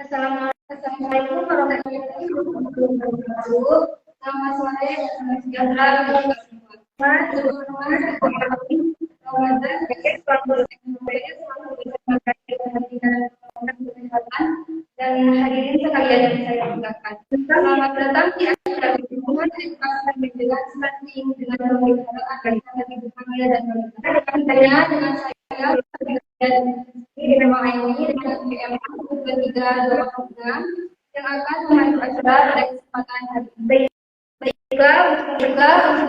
Assalamualaikum warahmatullahi wabarakatuh. Selamat sore, salam sejahtera, dan hadirin sekalian yang saya banggakan. Selamat datang di acara hubungan edukasi menjelang stunting dengan pemeliharaan anak ibu hamil dan balita. Saya dengan saya Irma Aini dengan PMA 2323 yang akan memandu acara pada kesempatan hari ini. Baiklah,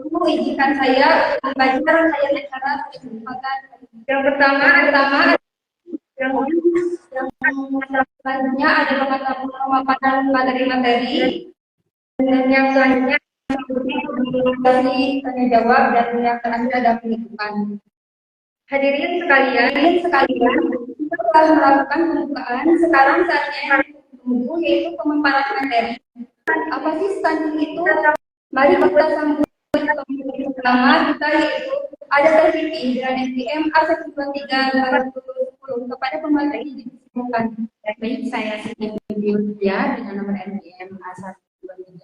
untuk izinkan saya membaca rangkaian acara pada kesempatan yang pertama yang selanjutnya adalah pemaparan materi-materi, dan yang selanjutnya dari tanya jawab, dan yang terakhir ada penutupan. Hadirin sekalian, kita telah melakukan pembukaan. Sekarang saatnya yang ditunggu, yaitu pemaparan materi. Apa sih stunting itu? Mari kita sambut pembicara pertama kita, yaitu ada terpilih dari NPM A123 kepada pemateri disilakan. Baik, saya Siti Julia dengan nomor NPM A123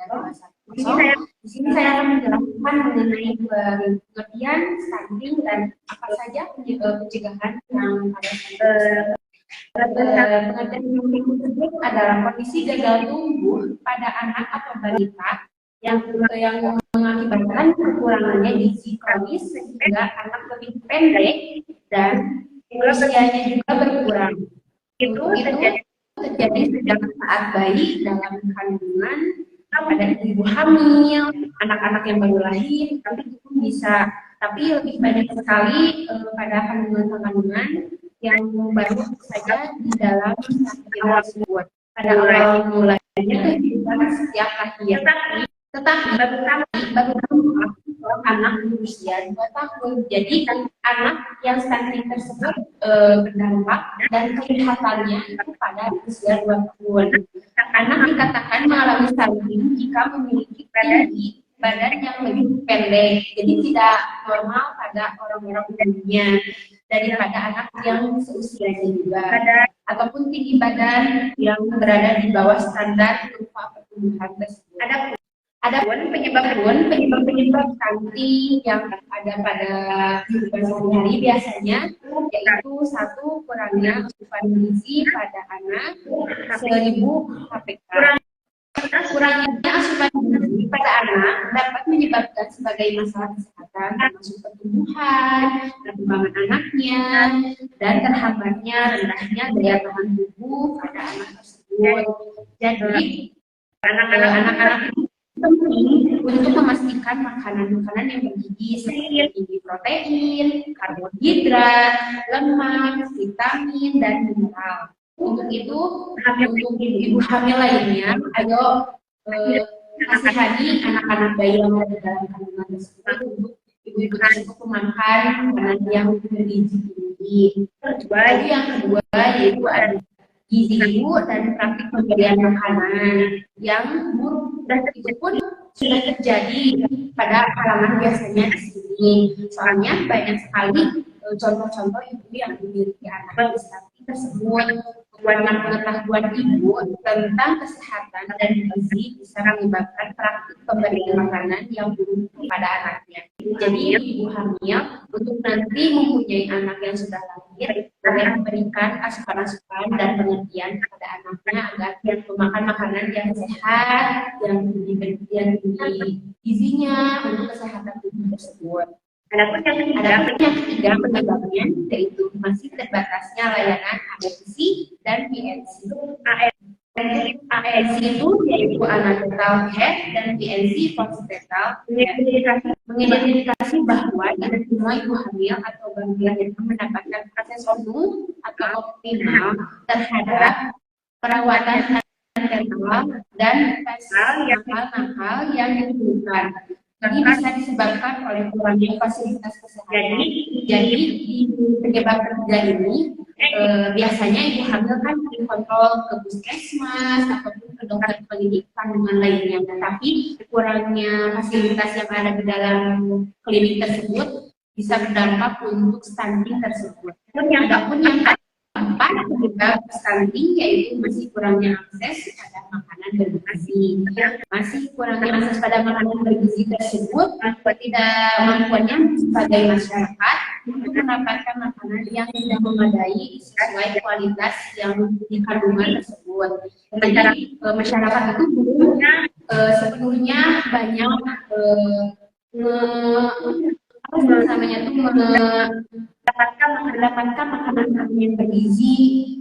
Di sini saya akan menjelaskan mengenai pengertian stunting dan apa saja pencegahan yang ada. Pengertian tersebut adalah kondisi gagal tumbuh pada anak atau balita yang mengakibatkan kekurangannya gizi kronis sehingga anak lebih pendek dan usianya juga berkurang. Itu terjadi sejak saat bayi dalam kandungan, pada ibu hamil, anak-anak yang baru lahir, tapi lebih banyak sekali pada kandungan yang baru saja di dalam kehamilan tersebut. Pada awal mulanya kehidupan setiap lahir, tetapi baru anak berusia 2 tahun. Jadi anak yang stunting tersebut berdampak dan kelihatannya itu pada usia 2 tahun. Anak dikatakan mengalami stunting jika memiliki tinggi badan yang lebih pendek, jadi tidak normal pada orang-orang umumnya daripada anak yang seusianya juga, ataupun tinggi badan yang berada di bawah standar kurva pertumbuhan tersebut. Ada penyebab stunting yang ada pada kehidupan sehari-hari biasanya, yaitu 1. Kurangnya asupan gizi pada anak 1000 HPK. Kurangnya asupan gizi pada anak dapat menyebabkan sebagai masalah kesehatan termasuk pertumbuhan, perkembangan anaknya, dan terhambatnya rendahnya daya tahan tubuh pada anak tersebut. Jadi anak-anak itu penting untuk memastikan makanan-makanan yang bergizi seperti tinggi protein, karbohidrat, lemak, vitamin, dan mineral. Untuk itu, untuk ibu hamil lainnya, ayo kasihani anak-anak bayi yang ada dalam kandungan tersebut untuk ibu-ibu tersebut memakan makanan yang bergizi tinggi. Yang kedua yaitu ada gizi ibu dan praktik pemberian makanan yang buruk, dan itu pun sudah terjadi pada kalangan biasanya di sini. Soalnya banyak sekali contoh-contoh ibu yang memiliki anak stunting tersebut. Kurangnya pengetahuan ibu tentang kesehatan dan gizi bisa menyebabkan praktik pemberian makanan yang buruk pada anaknya. Jadi ibu hamil untuk nanti mempunyai anak yang sudah lahir, boleh memberikan asupan-asupan dan pengertian kepada anaknya agar dia memakan makanan yang sehat, yang tinggi gizinya untuk kesehatan tubuh tersebut. Adapun yang ketiga penyebabnya yaitu masih terbatasnya layanan ANC dan PNC. ANC itu yaitu antenatal care dan PNC postnatal care, mengidentifikasi bahwa tidak semua ibu hamil atau baru melahirkan mendapatkan akses penuh atau optimal terhadap perawatan antenatal dan nakal yang dibutuhkan. Jadi bisa disebabkan oleh kurangnya fasilitas kesehatan. Jadi di penyebab ketiga ini biasanya ibu hamil kan dikontrol ke puskesmas ataupun ke dokter klinik kandungan lainnya. Tapi kurangnya fasilitas yang ada di dalam klinik tersebut bisa berdampak untuk stunting tersebut. Adapun yang keempat penyebab stunting yaitu masih kurangnya akses pada makanan bergizi. Masih kurangnya akses pada makanan bergizi tersebut ketidakmampuannya sebagai masyarakat untuk mendapatkan makanan yang tidak memadai sesuai kualitas yang dikandungan tersebut. Jadi masyarakat itu belum sepenuhnya banyak namanya tuh mendapatkan makanan yang bergizi,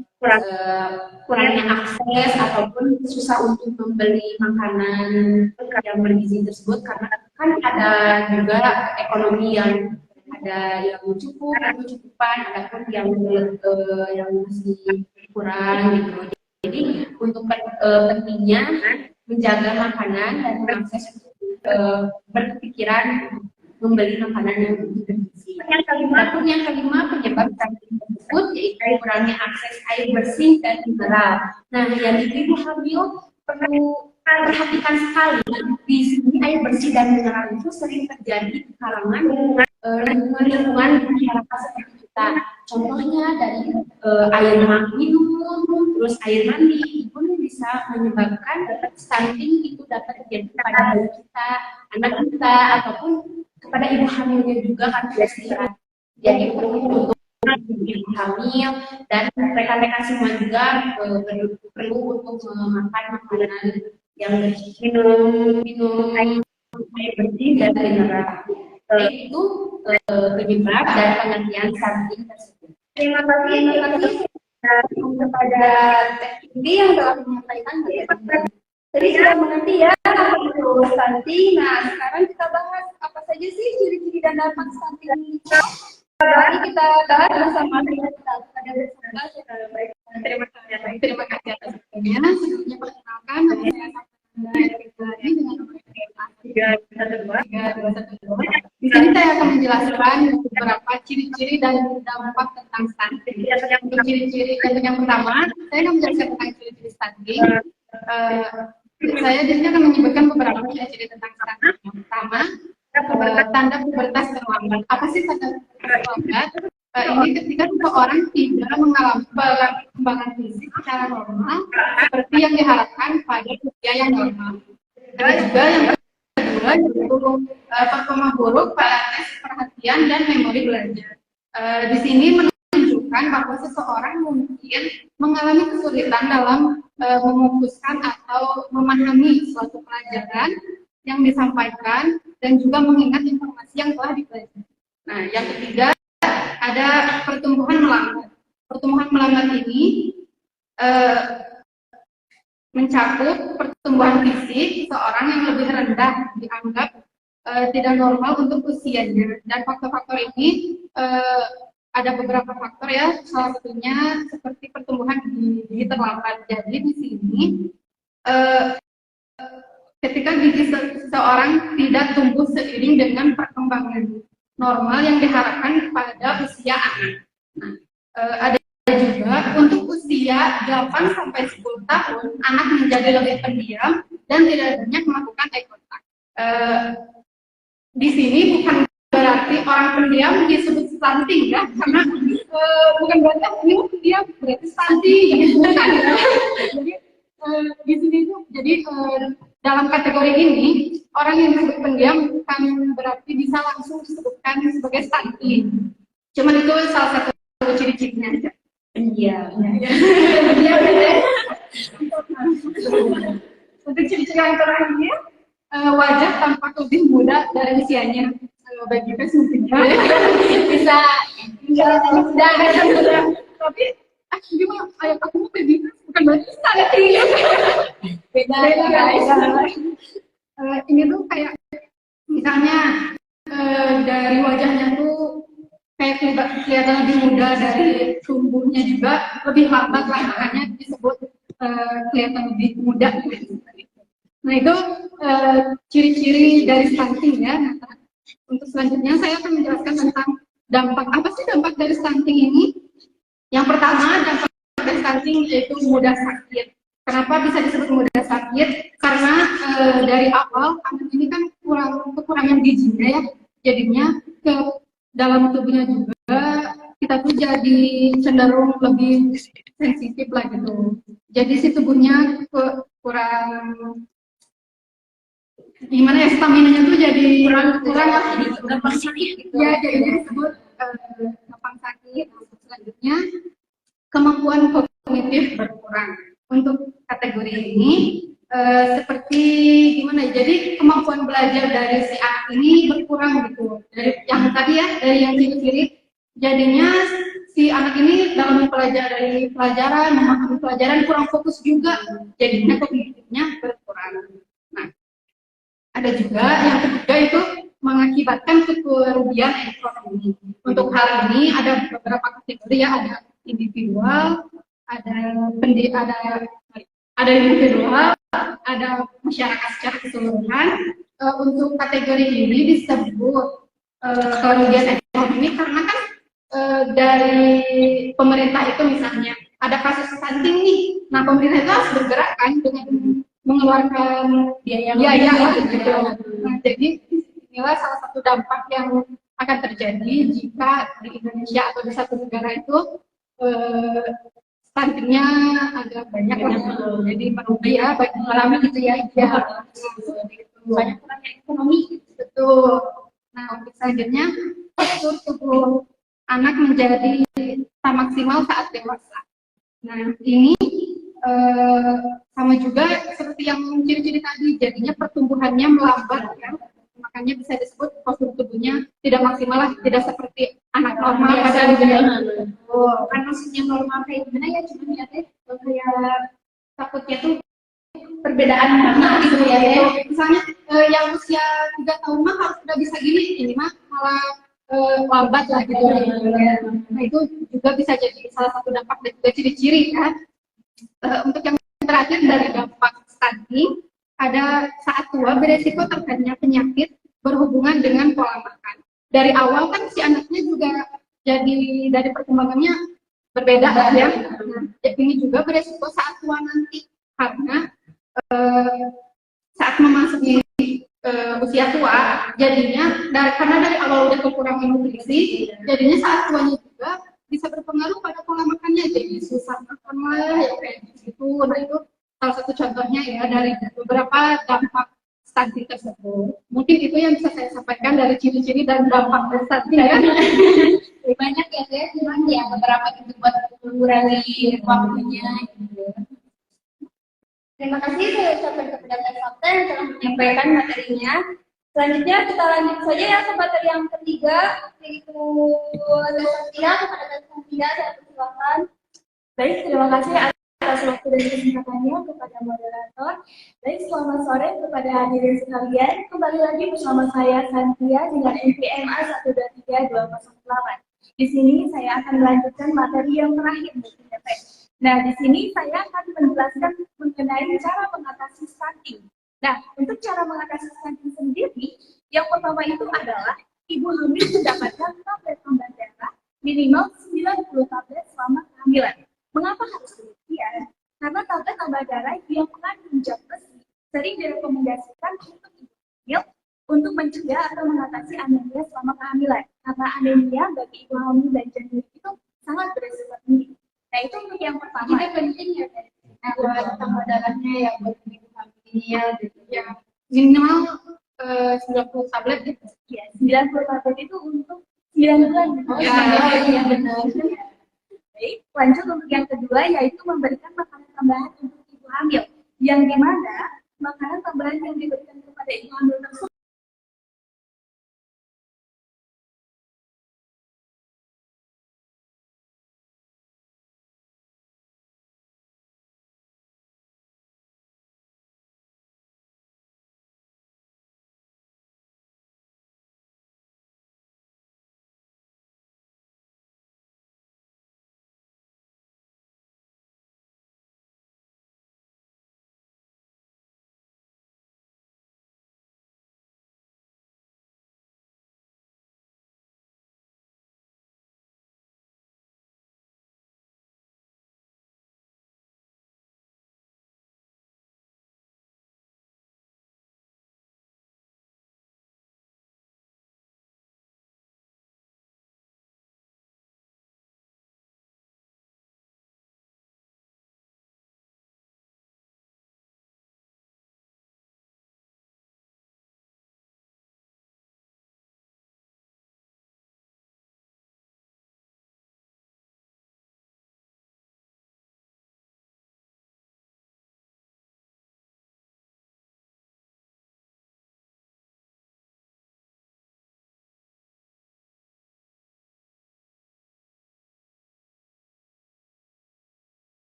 kurangnya akses ataupun susah untuk membeli makanan yang bergizi tersebut karena kan ada juga ekonomi yang ada yang cukup, kecukupan, ada pun yang masih kurang gitu. Jadi untuk pentingnya menjaga makanan dan mengakses berpikiran membeli makanan yang bergizi. Adapun yang kelima penyebab stunting tersebut yaitu kurangnya akses air bersih dan mineral. Nah, yang ibu hamil perlu perhatikan sekali di sini air bersih dan mineral itu sering terjadi di kalangan lingkungan masyarakat seperti kita. Contohnya dari air minum, terus air mandi pun bisa menyebabkan stunting itu dapat terjadi pada bayi kita, anak kita, ataupun kepada ibu hamilnya juga kan istirahat. Jadi perlu untuk ibu hamil dan rekan-rekan semua juga perlu untuk makan makanan yang minum air bersih dan mineral. Itu penyebab dan pengertian stunting tersebut. Terima kasih kepada Teh Indi yang telah menyampaikan Jadi sudah mengerti ya apa itu stunting. Nah, sekarang kita bahas apa saja sih ciri-ciri dan dampak stunting ini. Mari kita bahas bersama kita. Baik, terima kasih atas waktunya. Sebelumnya perkenalkan nama saya Safari dengan nomor 312. Di sini saya akan menjelaskan beberapa ciri-ciri dan dampak tentang stunting. Untuk ciri-ciri yang pertama, saya akan menjelaskan tentang ciri-ciri stunting. Saya di sini akan menyebutkan beberapa ciri-ciri tentang stunting. Yang pertama, tanda pubertas terlambat. Apa sih tanda pubertas terlambat? Ini ketika seseorang tidak mengalami perkembangan fisik secara normal seperti yang diharapkan pada usia yang normal. Dan juga yang kedua yaitu performa buruk pada tes perhatian dan memori belajar. Di sini menunjukkan bahwa seseorang mungkin mengalami kesulitan dalam memutuskan atau memahami suatu pelajaran yang disampaikan dan juga mengingat informasi yang telah dipelajari. Nah, yang ketiga ada pertumbuhan melambat. Pertumbuhan melambat ini mencakup pertumbuhan fisik seseorang yang lebih rendah dianggap tidak normal untuk usianya. Dan faktor-faktor ini ada beberapa faktor ya, salah satunya seperti pertumbuhan gigi terlambat. Jadi di sini ketika gigi seseorang tidak tumbuh seiring dengan perkembangan normal yang diharapkan pada usia anak. Nah, ada juga untuk usia 8-10 tahun anak menjadi lebih pendiam dan tidak banyak melakukan eye contact. Di sini bukan berarti orang pendiam disebut stunting ya, karena bukan berarti ini pendiam berarti stunting gitu kan ya. Jadi di sini itu jadi dalam kategori ini orang yang disebut pendiam bukan berarti bisa langsung disebutkan sebagai stunting. Cuman itu salah satu ciri-cirinya aja. Iya. Untuk ciri-ciri yang terakhir, wajah tampak lebih muda dari usianya. Bagi kita mungkin bisa tapi gimana? Ayah aku mau pergi bukan berarti stunting. Beda guys. Ini tuh kayak misalnya dari wajahnya tuh kayak kelihatan lebih muda, dari tumbuhnya juga lebih lambat lah, makanya disebut kelihatan lebih muda. Nah itu ciri-ciri dari stunting ya. Nah, untuk selanjutnya saya akan menjelaskan tentang dampak. Apa sih dampak dari stunting ini? Yang pertama, dampak dari stunting yaitu mudah sakit. Kenapa bisa disebut mudah sakit? Karena dari awal anak ini kan kekurangan gizinya ya, jadinya ke dalam tubuhnya juga kita tuh jadi cenderung lebih sensitif lah gitu. Jadi si tubuhnya kurang gimana ya, stamina-nya tuh jadi kurang lah, jadi gampang sakit gitu. ya jadi disebut gampang sakit. Selanjutnya kemampuan kognitif berkurang. Untuk kategori ini seperti gimana ya, jadi kemampuan belajar dari si anak ini berkurang gitu. Dari yang tadi ya, dari yang ciri-ciri, jadinya si anak ini dalam mempelajari pelajaran, memahami pelajaran kurang fokus juga, jadinya kognitifnya berkurang. Nah, ada juga yang ketiga itu mengakibatkan kerugian ekonomi. Untuk hal ini ada beberapa kategori ya, ada individual, ada individual, ada masyarakat secara keseluruhan. Untuk kategori ini disebut kerugian ekonomi karena kan dari pemerintah itu misalnya ada kasus stunting nih, nah pemerintah itu harus bergerak kan dengan mengeluarkan biaya gitu. Nah, jadi inilah salah satu dampak yang akan terjadi jika di Indonesia atau di satu negara itu stuntingnya agak banyak lah. Jadi merugi ya, mengalami gitu ya. Banyak kurang ekonomi. Betul. Nah, untuk selanjutnya postur tubuh anak menjadi tak maksimal saat dewasa. Nah, ini sama juga seperti yang ciri-ciri tadi, jadinya pertumbuhannya melambat ya. Makanya bisa disebut postur tubuhnya tidak maksimal lah, tidak seperti anak normal pada usia. Kan maksudnya normal kayak gimana ya, cuma ya teh kayak takutnya tuh perbedaan anak gitu ya. Misalnya yang usia 3 tahun mah harus udah bisa gini, ini mah malah lambat lah gitu. Nah, itu juga bisa jadi salah satu dampak dan juga ciri-ciri kan. Untuk yang terakhir dari dampak stunting, ada saat tua beresiko terkena penyakit berhubungan dengan pola makan. Dari awal kan si anaknya juga jadi dari perkembangannya berbeda ya. Nah, ini juga beresiko saat tua nanti karena saat memasuki usia tua, jadinya karena dari awal udah kekurangan nutrisi, jadinya saat tuanya juga bisa berpengaruh pada pola makannya, jadi susah makan lah ya kayak gitu. Nah, itu salah satu contohnya ya dari beberapa dampak stunting tersebut. Mungkin itu yang bisa saya sampaikan dari ciri-ciri dan dampak stunting ya. Banyak ya saya, cuman ya beberapa itu buat mengurangi waktunya gitu. Terima kasih saya ucapkan kepada Teh Sabta yang telah menyampaikan materinya. Selanjutnya kita lanjut saja ya ke materi yang ketiga, yaitu Teh Santia. Kepada Teh Santia saya persilakan. Baik, terima kasih atas waktu dan kesempatannya kepada moderator. Baik, selamat sore kepada hadirin sekalian. Kembali lagi bersama saya Santia dengan NPM A123208. Di sini saya akan melanjutkan materi yang terakhir di TP. Nah, di sini saya akan menjelaskan mengenai cara mengatasi stunting. Nah, untuk cara mengatasi stunting sendiri, yang pertama itu adalah ibu hamil mendapatkan tablet tambah darah minimal 90 tablet selama kehamilan. Mengapa harus demikian? Karena tablet tambah darah yang mengandung zat besi sering direkomendasikan untuk ibu hamil untuk mencegah atau mengatasi anemia selama kehamilan. Karena anemia bagi ibu hamil dan janin itu sangat beresiko tinggi. Nah, itu untuk yang pertama. Kita penting ya, buat tambah darahnya ya, buat ibu hamilnya gitu ya. Minimal 90 tablet gitu. Ya, 90 tablet itu untuk 9 bulan. Iya benar. Baik, lanjut untuk yang kedua, yaitu memberikan makanan tambahan untuk ibu hamil. Yang dimana makanan tambahan yang diberikan kepada ibu hamil tersebut